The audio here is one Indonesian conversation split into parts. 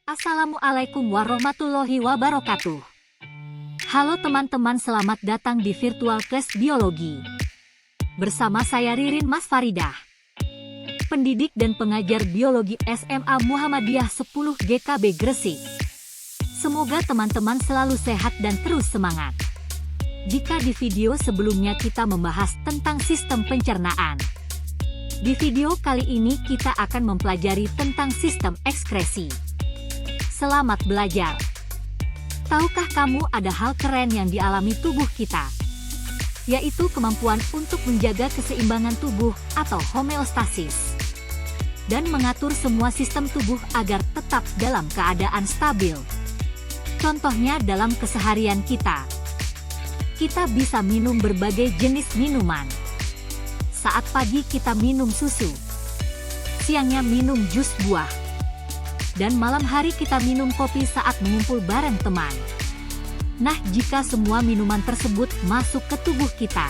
Assalamualaikum warahmatullahi wabarakatuh. Halo teman-teman, selamat datang di virtual class biologi. Bersama saya Ririn Mas Faridah, pendidik dan pengajar biologi SMA Muhammadiyah 10 GKB Gresik. Semoga teman-teman selalu sehat dan terus semangat. Jika di video sebelumnya kita membahas tentang sistem pencernaan, di video kali ini kita akan mempelajari tentang sistem ekskresi. Selamat belajar! Tahukah kamu ada hal keren yang dialami tubuh kita? Yaitu kemampuan untuk menjaga keseimbangan tubuh atau homeostasis. Dan mengatur semua sistem tubuh agar tetap dalam keadaan stabil. Contohnya dalam keseharian kita. Kita bisa minum berbagai jenis minuman. Saat pagi kita minum susu, siangnya minum jus buah, dan malam hari kita minum kopi saat mengumpul bareng teman. Nah, jika semua minuman tersebut masuk ke tubuh kita,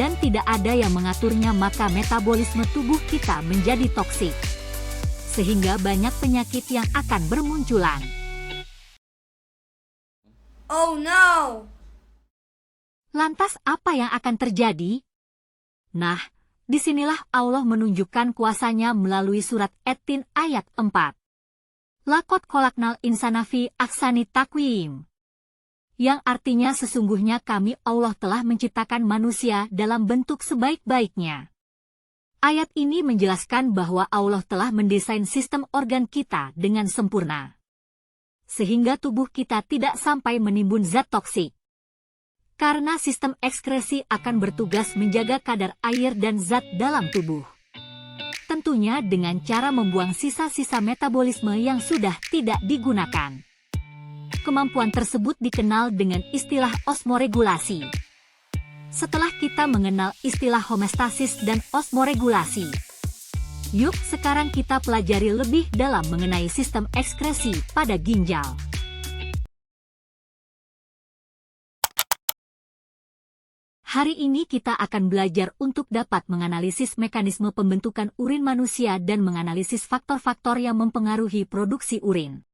dan tidak ada yang mengaturnya, maka metabolisme tubuh kita menjadi toksik, sehingga banyak penyakit yang akan bermunculan. Oh no! Lantas apa yang akan terjadi? Nah, disinilah Allah menunjukkan kuasanya melalui surat At-Tin ayat 4. Laqad khalaqnal insana fi ahsani taqwim. Yang artinya sesungguhnya kami Allah telah menciptakan manusia dalam bentuk sebaik-baiknya. Ayat ini menjelaskan bahwa Allah telah mendesain sistem organ kita dengan sempurna, sehingga tubuh kita tidak sampai menimbun zat toksik. Karena sistem ekskresi akan bertugas menjaga kadar air dan zat dalam tubuh. Tentunya dengan cara membuang sisa-sisa metabolisme yang sudah tidak digunakan. Kemampuan tersebut dikenal dengan istilah osmoregulasi. Setelah kita mengenal istilah homeostasis dan osmoregulasi, yuk sekarang kita pelajari lebih dalam mengenai sistem ekskresi pada ginjal. Hari ini kita akan belajar untuk dapat menganalisis mekanisme pembentukan urin manusia dan menganalisis faktor-faktor yang mempengaruhi produksi urin.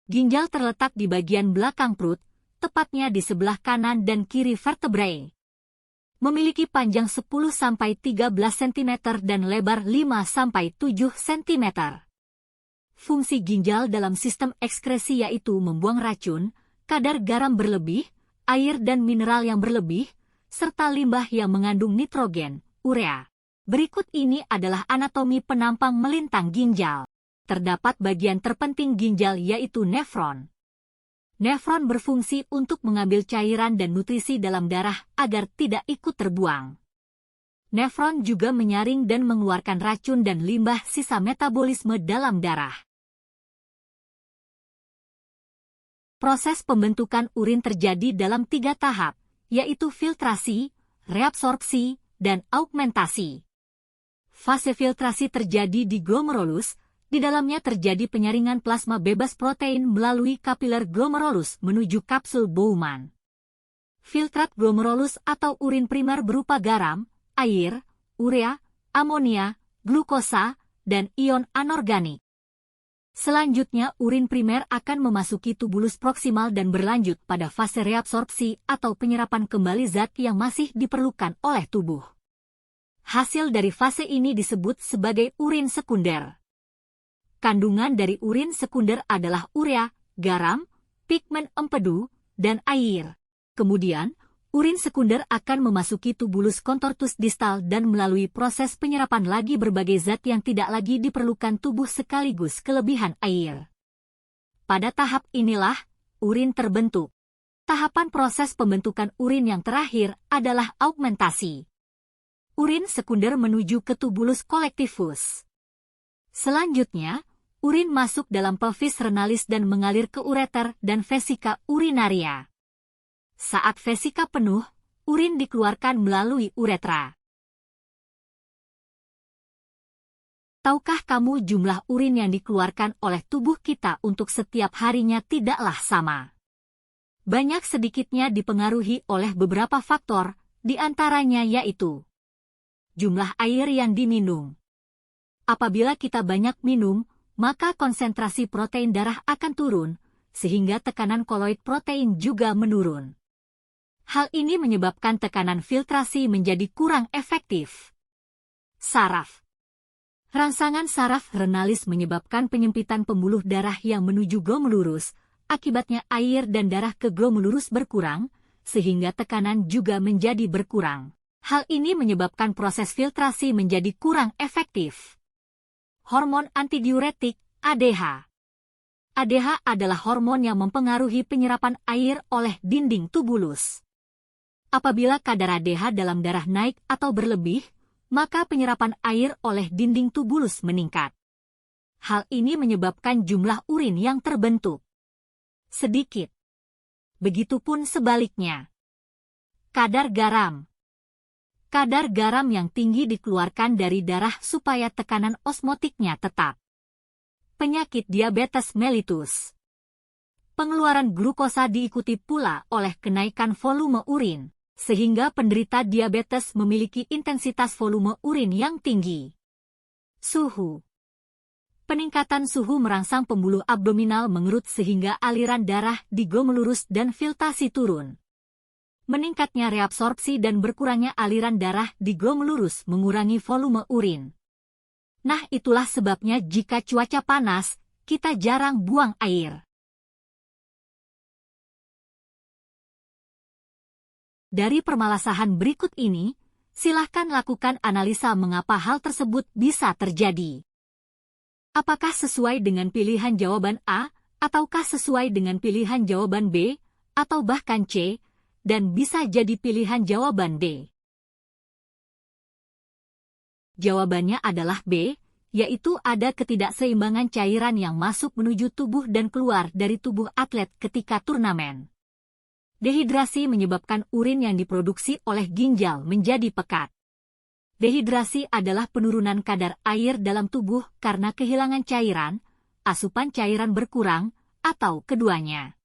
Ginjal terletak di bagian belakang perut, tepatnya di sebelah kanan dan kiri vertebrae. Memiliki panjang 10-13 cm dan lebar 5-7 cm. Fungsi ginjal dalam sistem ekskresi yaitu membuang racun, kadar garam berlebih, air dan mineral yang berlebih, serta limbah yang mengandung nitrogen, urea. Berikut ini adalah anatomi penampang melintang ginjal. Terdapat bagian terpenting ginjal yaitu nefron. Nefron berfungsi untuk mengambil cairan dan nutrisi dalam darah agar tidak ikut terbuang. Nefron juga menyaring dan mengeluarkan racun dan limbah sisa metabolisme dalam darah. Proses pembentukan urin terjadi dalam 3 tahap, yaitu filtrasi, reabsorpsi, dan augmentasi. Fase filtrasi terjadi di glomerulus, di dalamnya terjadi penyaringan plasma bebas protein melalui kapiler glomerulus menuju kapsul Bowman. Filtrat glomerulus atau urin primer berupa garam, air, urea, amonia, glukosa, dan ion anorganik. Selanjutnya, urin primer akan memasuki tubulus proksimal dan berlanjut pada fase reabsorpsi atau penyerapan kembali zat yang masih diperlukan oleh tubuh. Hasil dari fase ini disebut sebagai urin sekunder. Kandungan dari urin sekunder adalah urea, garam, pigmen empedu, dan air. Kemudian, urin sekunder akan memasuki tubulus contortus distal dan melalui proses penyerapan lagi berbagai zat yang tidak lagi diperlukan tubuh sekaligus kelebihan air. Pada tahap inilah, urin terbentuk. Tahapan proses pembentukan urin yang terakhir adalah augmentasi. Urin sekunder menuju ke tubulus colectivus. Selanjutnya, urin masuk dalam pelvis renalis dan mengalir ke ureter dan vesika urinaria. Saat vesika penuh, urin dikeluarkan melalui uretra. Tahukah kamu jumlah urin yang dikeluarkan oleh tubuh kita untuk setiap harinya tidaklah sama. Banyak sedikitnya dipengaruhi oleh beberapa faktor, di antaranya yaitu jumlah air yang diminum. Apabila kita banyak minum, maka konsentrasi protein darah akan turun, sehingga tekanan koloid protein juga menurun. Hal ini menyebabkan tekanan filtrasi menjadi kurang efektif. Saraf. Rangsangan saraf renalis menyebabkan penyempitan pembuluh darah yang menuju glomerulus, akibatnya air dan darah ke glomerulus berkurang, sehingga tekanan juga menjadi berkurang. Hal ini menyebabkan proses filtrasi menjadi kurang efektif. Hormon antidiuretik, ADH. ADH adalah hormon yang mempengaruhi penyerapan air oleh dinding tubulus. Apabila kadar ADH dalam darah naik atau berlebih, maka penyerapan air oleh dinding tubulus meningkat. Hal ini menyebabkan jumlah urin yang terbentuk sedikit. Begitupun sebaliknya. Kadar garam. Kadar garam yang tinggi dikeluarkan dari darah supaya tekanan osmotiknya tetap. Penyakit diabetes mellitus. Pengeluaran glukosa diikuti pula oleh kenaikan volume urin, sehingga penderita diabetes memiliki intensitas volume urin yang tinggi. Suhu. Peningkatan suhu merangsang pembuluh abdominal mengerut sehingga aliran darah di glomerulus dan filtrasi turun. Meningkatnya reabsorpsi dan berkurangnya aliran darah di glomerulus mengurangi volume urin. Nah, itulah sebabnya jika cuaca panas, kita jarang buang air. Dari permasalahan berikut ini, silahkan lakukan analisa mengapa hal tersebut bisa terjadi. Apakah sesuai dengan pilihan jawaban A, ataukah sesuai dengan pilihan jawaban B, atau bahkan C, dan bisa jadi pilihan jawaban D? Jawabannya adalah B, yaitu ada ketidakseimbangan cairan yang masuk menuju tubuh dan keluar dari tubuh atlet ketika turnamen. Dehidrasi menyebabkan urin yang diproduksi oleh ginjal menjadi pekat. Dehidrasi adalah penurunan kadar air dalam tubuh karena kehilangan cairan, asupan cairan berkurang, atau keduanya.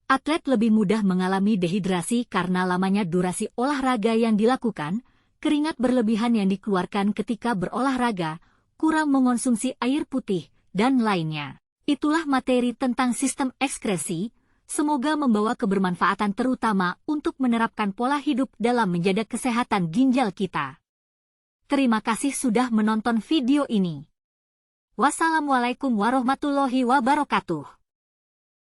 Atlet lebih mudah mengalami dehidrasi karena lamanya durasi olahraga yang dilakukan, keringat berlebihan yang dikeluarkan ketika berolahraga, kurang mengonsumsi air putih, dan lainnya. Itulah materi tentang sistem ekskresi, semoga membawa kebermanfaatan terutama untuk menerapkan pola hidup dalam menjaga kesehatan ginjal kita. Terima kasih sudah menonton video ini. Wassalamualaikum warahmatullahi wabarakatuh.